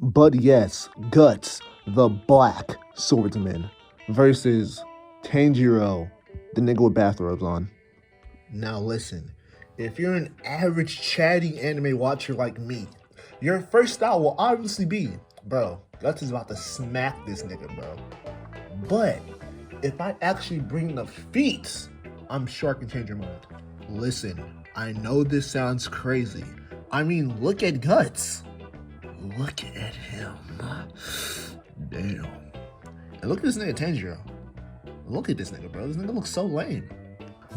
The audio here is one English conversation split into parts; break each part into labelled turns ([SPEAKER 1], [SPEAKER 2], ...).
[SPEAKER 1] But yes, Guts, the black swordsman, versus Tanjiro, the nigga with bathrobes on. Now listen, if you're an average chatty anime watcher like me, your first thought will obviously be, bro, Guts is about to smack this nigga, bro. But if I actually bring the feats, I'm sure I can change your mind. Listen, I know this sounds crazy. I mean, look at Guts. Look at him. Damn. And look at this nigga Tanjiro. Look at this nigga, bro. This nigga looks so lame.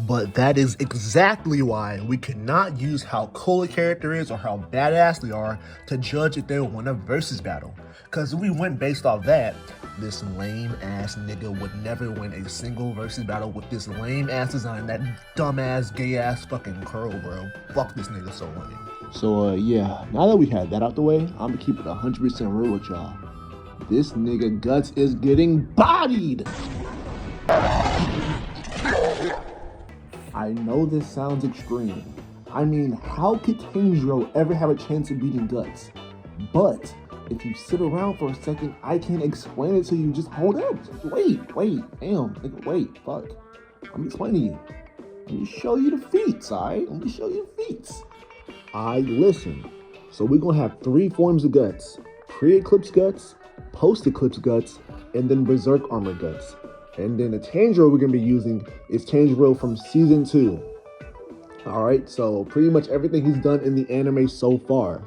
[SPEAKER 1] But that is exactly why we cannot use how cool a character is or how badass they are to judge if they will win a versus battle. Because if we went based off that, this lame ass nigga would never win a single versus battle with this lame ass design, that dumb ass, gay ass fucking curl, bro. Fuck this nigga so lame. So, yeah, now that we had that out the way, I'm gonna keep it 100% real with y'all. This nigga Guts is getting bodied! I know this sounds extreme. I mean, how could Tanjiro ever have a chance of beating Guts? But if you sit around for a second, I can explain it to you. Just hold up. Wait, damn, nigga, wait, fuck. I'm explaining to you. Let me show you the feats, alright? Let me show you the feats. Listen. So we're gonna have 3 forms of Guts: pre-eclipse Guts, post-eclipse Guts, and then berserk armor Guts. And then the Tanjiro we're gonna be using is Tanjiro from season 2. Alright, so pretty much everything he's done in the anime so far.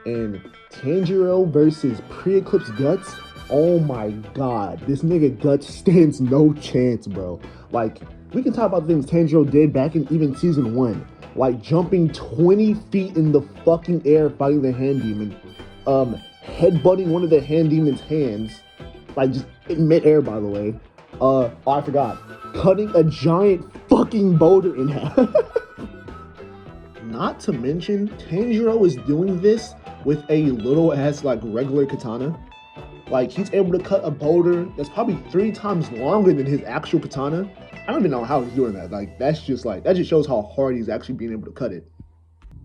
[SPEAKER 1] And Tanjiro versus pre-eclipse Guts, oh my god, this nigga Guts stands no chance, bro. Like, we can talk about the things Tanjiro did back in even season 1. Like jumping 20 feet in the fucking air fighting the hand demon. Headbutting one of the hand demon's hands. Like just in mid-air, by the way. I forgot. Cutting a giant fucking boulder in half. Not to mention, Tanjiro is doing this with a little ass like regular katana. Like he's able to cut a boulder that's probably 3 times longer than his actual katana. I don't even know how he's doing that. Like that just shows how hard he's actually being able to cut it.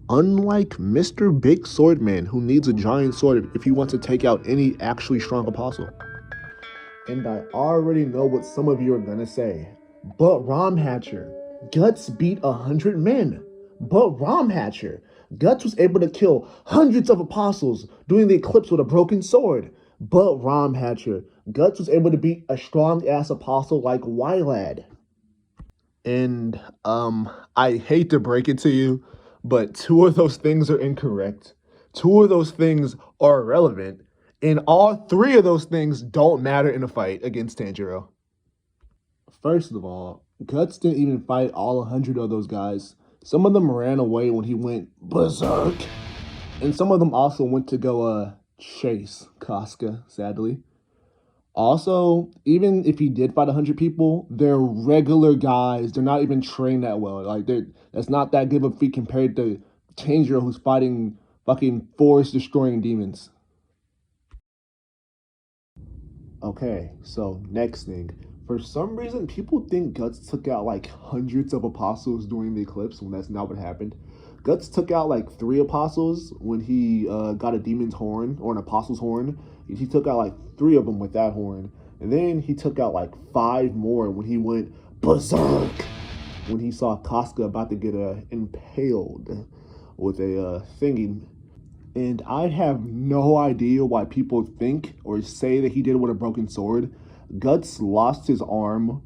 [SPEAKER 1] Unlike Mr. Big Swordman, who needs a giant sword if he wants to take out any actually strong apostle. And I already know what some of you are gonna say. But Romhatcher, Guts beat 100 men. But Romhatcher, Guts was able to kill hundreds of apostles doing the eclipse with a broken sword. But Romhatcher, Guts was able to beat a strong-ass apostle like Wylad. And, I hate to break it to you, but 2 of those things are incorrect. 2 of those things are irrelevant. And all 3 of those things don't matter in a fight against Tanjiro. First of all, Guts didn't even fight all 100 of those guys. Some of them ran away when he went berserk. And some of them also went to go, chase Casca, sadly. Also, even if he did fight 100 people, they're regular guys. They're not even trained that well. Like, that's not that good of a feat compared to Tanjiro, who's fighting fucking forest-destroying demons. Okay, so next thing. For some reason, people think Guts took out like hundreds of apostles during the eclipse, when that's not what happened. Guts took out like 3 apostles when he got a demon's horn, or an apostle's horn. He took out like 3 of them with that horn. And then he took out like 5 more when he went berserk, when he saw Casca about to get impaled with a thingy. And I have no idea why people think or say that he did it with a broken sword. Guts lost his arm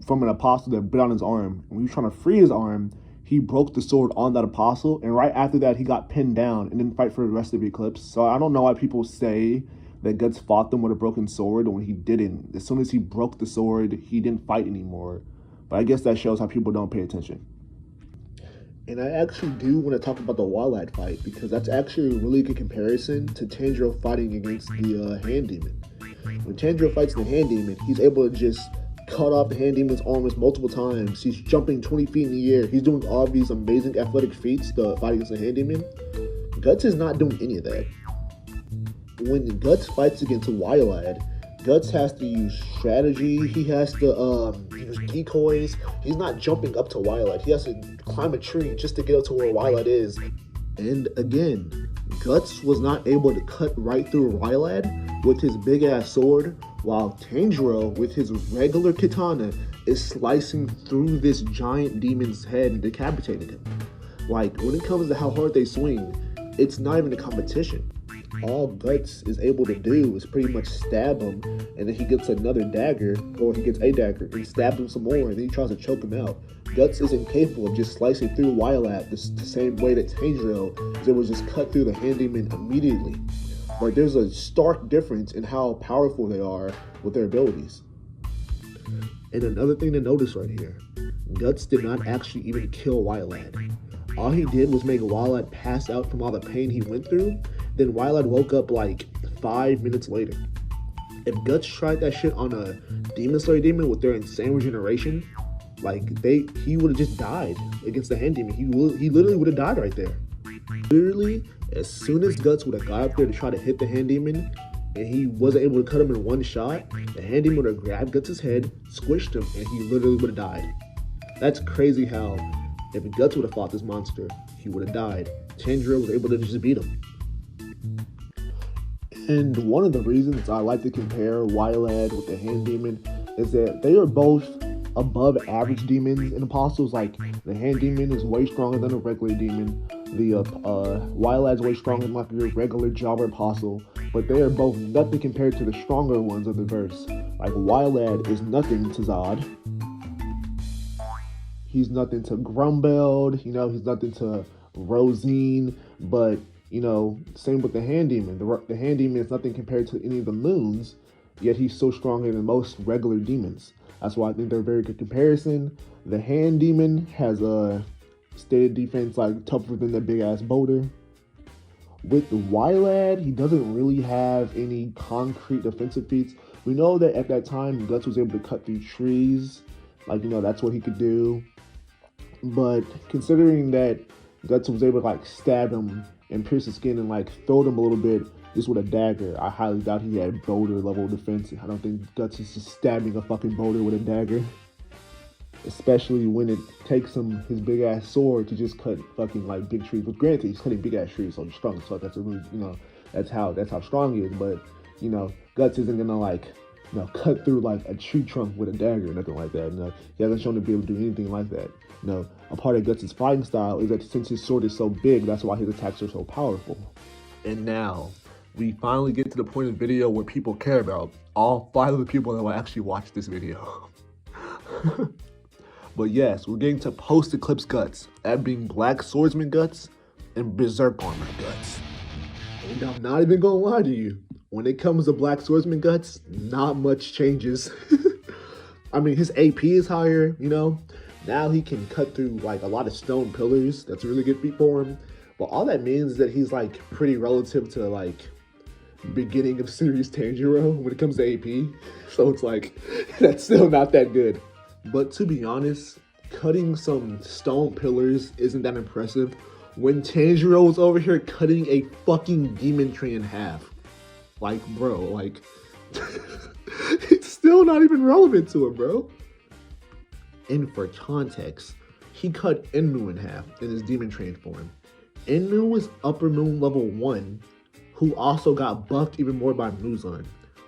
[SPEAKER 1] from an apostle that bit on his arm. When he was trying to free his arm, he broke the sword on that apostle, and right after that, he got pinned down and didn't fight for the rest of the eclipse. So I don't know why people say that Guts fought them with a broken sword when he didn't. As soon as he broke the sword, he didn't fight anymore. But I guess that shows how people don't pay attention. And I actually do want to talk about the Wylad fight, because that's actually a really good comparison to Tanjiro fighting against the hand demon. When Tanjiro fights the hand demon, he's able to just cut off the hand demon's arms multiple times. He's jumping 20 feet in the air. He's doing all these amazing athletic feats to fight against the hand demon. Guts is not doing any of that. When Guts fights against Wylad, Guts has to use strategy. He has to use decoys. He's not jumping up to Wylad. He has to climb a tree just to get up to where Wylad is. And again, Guts was not able to cut right through Rylad with his big ass sword, while Tanjiro, with his regular katana, is slicing through this giant demon's head and decapitating him. Like, when it comes to how hard they swing, it's not even a competition. All Guts is able to do is pretty much stab him, and then he gets another dagger, or he gets a dagger, and he stabs him some more, and then he tries to choke him out. Guts isn't capable of just slicing through Wylat the same way that Tanjiro is able to just cut through the hand demon immediately. Like, there's a stark difference in how powerful they are with their abilities. And another thing to notice right here, Guts did not actually even kill Wylat. All he did was make Wylat pass out from all the pain he went through, then Wylat woke up like 5 minutes later. If Guts tried that shit on a Demon Slayer demon with their insane regeneration, he would have just died against the hand demon. He literally would have died right there. Literally, as soon as Guts would have got up there to try to hit the hand demon, and he wasn't able to cut him in one shot, the hand demon would have grabbed Guts' head, squished him, and he literally would have died. That's crazy how if Guts would have fought this monster, he would have died. Tanjiro was able to just beat him. And one of the reasons I like to compare Wylad with the Hand Demon is that they are both above average demons and apostles. Like, the Hand Demon is way stronger than a regular demon. The Wylad's way stronger than like your regular Jobber apostle. But they are both nothing compared to the stronger ones of the verse. Like, Wylad is nothing to Zod. He's nothing to Grumbeld, he's nothing to Rosine, but, same with the Hand Demon. The Hand Demon is nothing compared to any of the moons, yet he's so stronger than most regular demons. That's why I think they're a very good comparison. The Hand Demon has a stated defense like tougher than that big ass boulder. With the Wylad, he doesn't really have any concrete defensive feats. We know that at that time, Guts was able to cut through trees. That's what he could do. But considering that Guts was able to stab him and pierce his skin and throw him a little bit just with a dagger, I highly doubt he had boulder level defense. I don't think Guts is just stabbing a fucking boulder with a dagger. Especially when it takes him his big ass sword to just cut fucking big trees. But granted, he's cutting big ass trees, so he's strong as fuck. That's a really, that's how strong he is. But Guts isn't gonna cut through a tree trunk with a dagger or nothing like that. He hasn't shown to be able to do anything like that. A part of Guts' fighting style is that since his sword is so big, that's why his attacks are so powerful. And now, we finally get to the point of the video where people care about. All 5 of the people that will actually watch this video. But yes, we're getting to post-eclipse Guts, that being Black Swordsman Guts and Berserk Armor Guts. And I'm not even gonna lie to you, when it comes to Black Swordsman Guts, not much changes. I mean, his AP is higher, Now he can cut through a lot of stone pillars. That's a really good feat for him. But all that means is that he's pretty relative to beginning of series Tanjiro when it comes to AP. So it's that's still not that good. But to be honest, cutting some stone pillars isn't that impressive when Tanjiro was over here cutting a fucking demon tree in half. Bro, it's still not even relevant to him, bro. And for context, he cut Enmu in half in his demon train form. Enmu was Upper Moon level 1, who also got buffed even more by Muzan.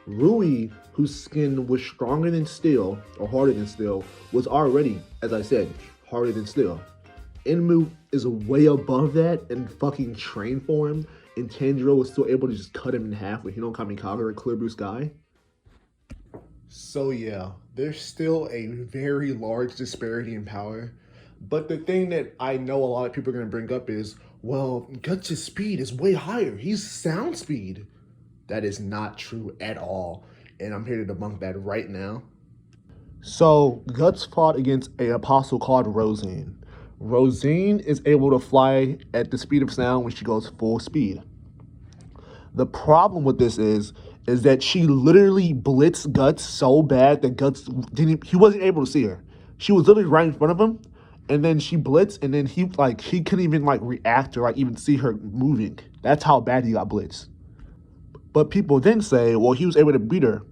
[SPEAKER 1] Rui, whose skin was stronger than steel, or harder than steel, was already, as I said, harder than steel. Enmu is way above that in fucking train form, and Tanjiro was still able to just cut him in half with Hino Kamikaze or Clear Blue Sky. So yeah, there's still a very large disparity in power. But the thing that I know a lot of people are going to bring up is, well, Guts' speed is way higher. He's sound speed. That is not true at all. And I'm here to debunk that right now. So, Guts fought against an apostle called Rosine. Rosine is able to fly at the speed of sound when she goes full speed. The problem with this is that she literally blitzed Guts so bad that Guts he wasn't able to see her. She was literally right in front of him, and then she blitzed, and then he couldn't even react or even see her moving. That's how bad he got blitzed. But people then say, well, he was able to beat her.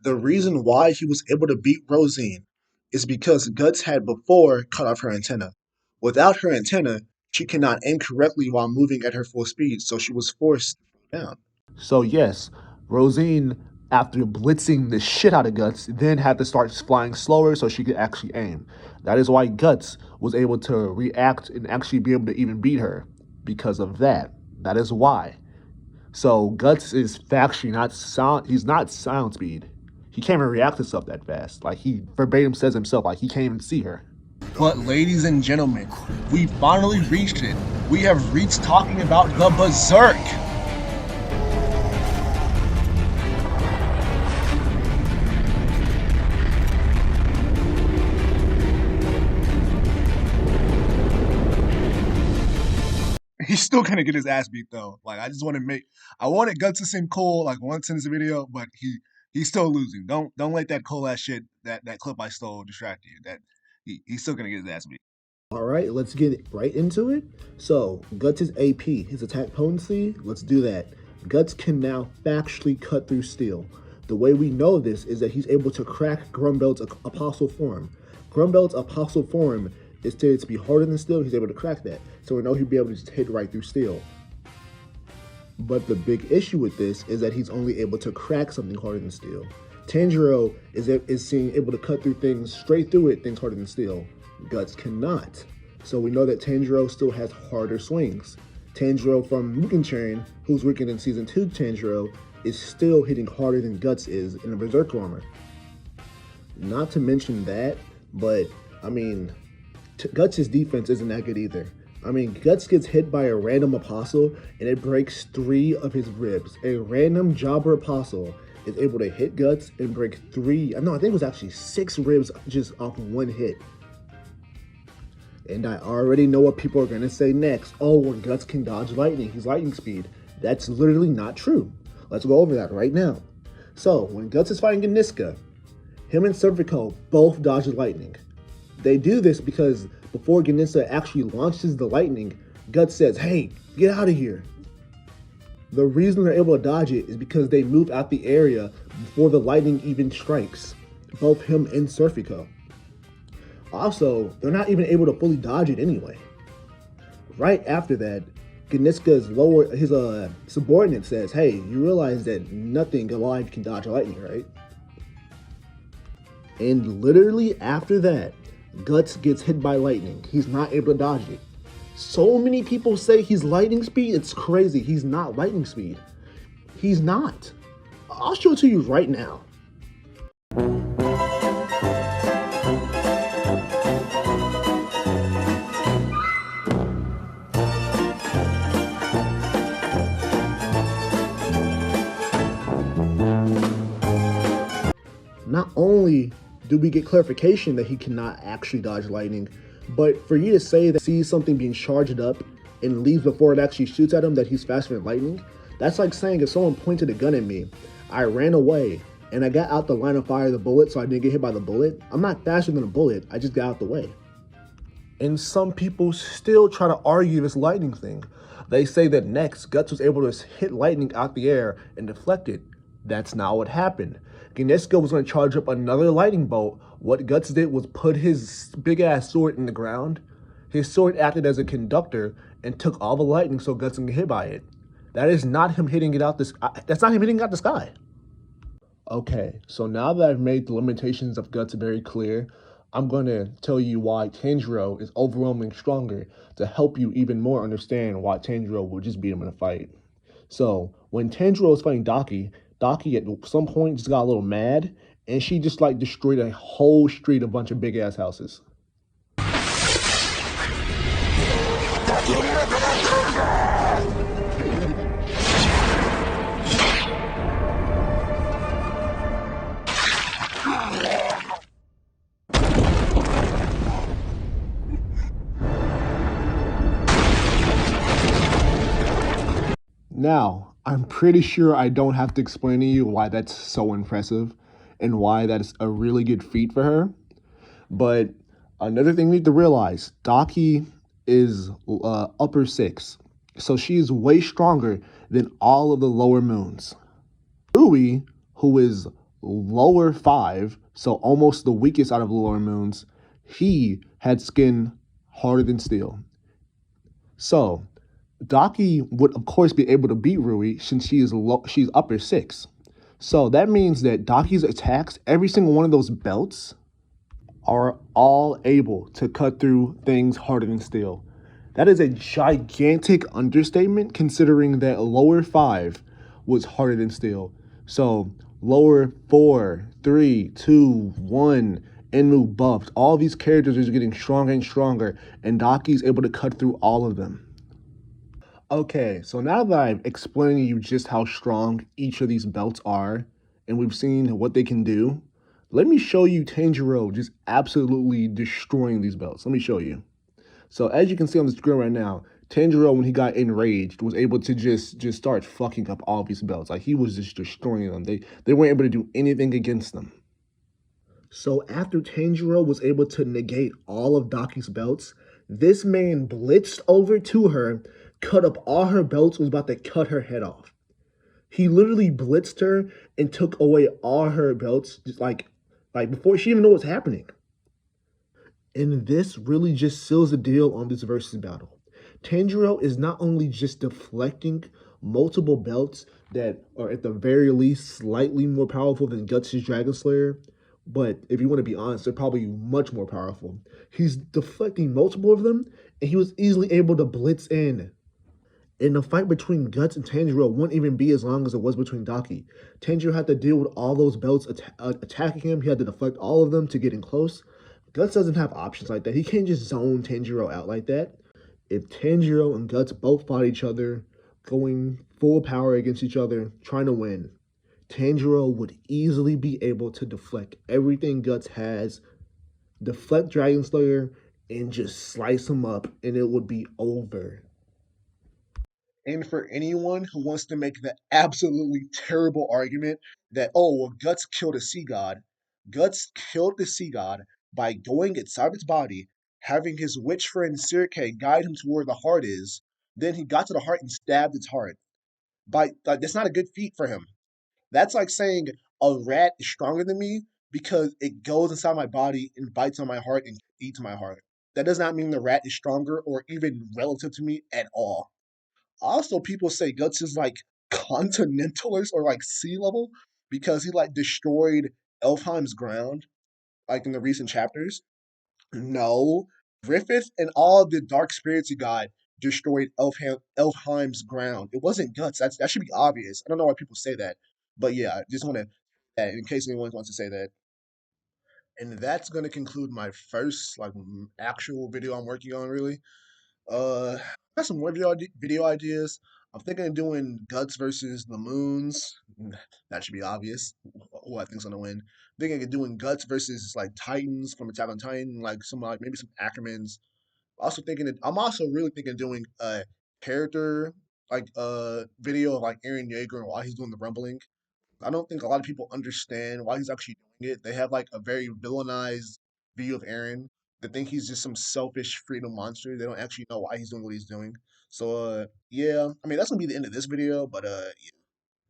[SPEAKER 1] The reason why he was able to beat Rosine is because Guts had before cut off her antenna. Without her antenna, she cannot aim correctly while moving at her full speed, so she was forced down. So yes, Rosine, after blitzing the shit out of Guts, then had to start flying slower so she could actually aim. That is why Guts was able to react and actually be able to even beat her because of that. That is why. So Guts is actually not sound. He's not sound speed. He can't even react to stuff that fast. Like he verbatim says himself, like he can't even see her.
[SPEAKER 2] But ladies and gentlemen, we finally reached it. We have reached talking about the Berserk. He's still gonna get his ass beat though. Like I just want to I wanted Guts to seem cool like once in this video, but he's still losing. Don't let that cool ass shit that clip I stole distract you. That he's still gonna get his ass beat.
[SPEAKER 1] All right, let's get right into it. So Guts is AP, his attack potency. Let's do that. Guts can now factually cut through steel. The way we know this is that he's able to crack Grumbelt's apostle form. Grumbelt's apostle form is stated to be harder than steel. He's able to crack that. So we know he'll be able to just hit right through steel. But the big issue with this is that he's only able to crack something harder than steel. Tanjiro is seen able to cut through things straight through it, things harder than steel. Guts cannot. So we know that Tanjiro still has harder swings. Tanjiro from Mugen Train, who's weakened in Season 2 Tanjiro, is still hitting harder than Guts is in the Berserk armor. Not to mention that, but I mean, Guts' defense isn't that good either. I mean, Guts gets hit by a random apostle and it breaks 3 of his ribs. A random jobber apostle is able to hit Guts and break 3, no, I think it was actually 6 ribs just off one hit. And I already know what people are going to say next. Oh, well, Guts can dodge lightning. He's lightning speed. That's literally not true. Let's go over that right now. So, when Guts is fighting Ganiska, him and Serpico both dodge lightning. They do this because before Ganiska actually launches the lightning, Guts says, "Hey, get out of here." The reason they're able to dodge it is because they move out the area before the lightning even strikes, both him and Serpico. Also, they're not even able to fully dodge it anyway. Right after that, Ganiska's his subordinate says, "Hey, you realize that nothing alive can dodge lightning, right?" And literally after that, Guts gets hit by lightning. He's not able to dodge it. So many people say he's lightning speed, it's crazy. He's not lightning speed. He's not. I'll show it to you right now. Not only do we get clarification that he cannot actually dodge lightning, but for you to say that he sees something being charged up and leaves before it actually shoots at him that he's faster than lightning, that's like saying if someone pointed a gun at me, I ran away, and I got out the line of fire of the bullet so I didn't get hit by the bullet, I'm not faster than a bullet, I just got out the way. And some people still try to argue this lightning thing. They say that next, Guts was able to hit lightning out the air and deflect it. That's not what happened. Ganiska was going to charge up another lightning bolt. What Guts did was put his big-ass sword in the ground. His sword acted as a conductor and took all the lightning so Guts didn't get hit by it. That is not him hitting it out the sky. That's not him hitting it out the sky. Okay, so now that I've made the limitations of Guts very clear, I'm going to tell you why Tanjiro is overwhelmingly stronger to help you even more understand why Tanjiro will just beat him in a fight. So, when Tanjiro was fighting Daki at some point just got a little mad, and she just like destroyed a whole street of a bunch of big ass houses. Now, I'm pretty sure I don't have to explain to you why that's so impressive and why that's a really good feat for her. But another thing we need to realize, Daki is upper 6. So she is way stronger than all of the lower moons. Rui, who is lower 5, so almost the weakest out of the lower moons, he had skin harder than steel. So Daki would of course be able to beat Rui since she's upper six. So that means that Daki's attacks, every single one of those belts, are all able to cut through things harder than steel. That is a gigantic understatement considering that lower five was harder than steel. So lower four, three, two, one, Enmu buffed. All these characters are getting stronger and stronger, and Daki's able to cut through all of them. Okay, so now that I've explained to you just how strong each of these belts are, and we've seen what they can do, let me show you Tanjiro just absolutely destroying these belts. Let me show you. So as you can see on the screen right now, Tanjiro, when he got enraged, was able to just start fucking up all these belts. Like he was just destroying them. They weren't able to do anything against them. So after Tanjiro was able to negate all of Daki's belts, this man blitzed over to her, cut up all her belts, was about to cut her head off. He literally blitzed her and took away all her belts, just like before she even knew what was happening. And this really just seals the deal on this versus battle. Tanjiro is not only just deflecting multiple belts that are at the very least slightly more powerful than Guts' Dragon Slayer, but if you want to be honest, they're probably much more powerful. He's deflecting multiple of them, and he was easily able to blitz in. And the fight between Guts and Tanjiro wouldn't even be as long as it was between Daki. Tanjiro had to deal with all those belts attacking him. He had to deflect all of them to get in close. Guts doesn't have options like that. He can't just zone Tanjiro out like that. If Tanjiro and Guts both fought each other, going full power against each other, trying to win, Tanjiro would easily be able to deflect everything Guts has, deflect Dragon Slayer, and just slice him up, and it would be over.
[SPEAKER 2] And for anyone who wants to make the absolutely terrible argument that, oh, well, Guts killed a sea god, Guts killed the sea god by going inside its body, having his witch friend Sirke guide him to where the heart is. Then he got to the heart and stabbed its heart. That's not a good feat for him. That's like saying a rat is stronger than me because it goes inside my body and bites on my heart and eats my heart. That does not mean the rat is stronger or even relative to me at all. Also, people say Guts is like continental or like sea level because he like destroyed Elfheim's ground, like in the recent chapters. No, Griffith and all the dark spirits he got destroyed Elfheim's ground. It wasn't Guts. That should be obvious. I don't know why people say that, but yeah, I just want to in case anyone wants to say that. And that's gonna conclude my first like actual video I'm working on really. I got some more video ideas. I'm thinking of doing Guts versus the Moons. That should be obvious. Who I think's gonna win. Thinking of doing Guts versus like Titans from Attack on Titan, like some like maybe some Ackermans. Also thinking that I'm also really thinking of doing a character like video of like Aaron Yeager and why he's doing the rumbling. I don't think a lot of people understand why he's actually doing it. They have like a very villainized view of Aaron. They think he's just some selfish freedom monster. They don't actually know why he's doing what he's doing. So yeah, I mean that's gonna be the end of this video, but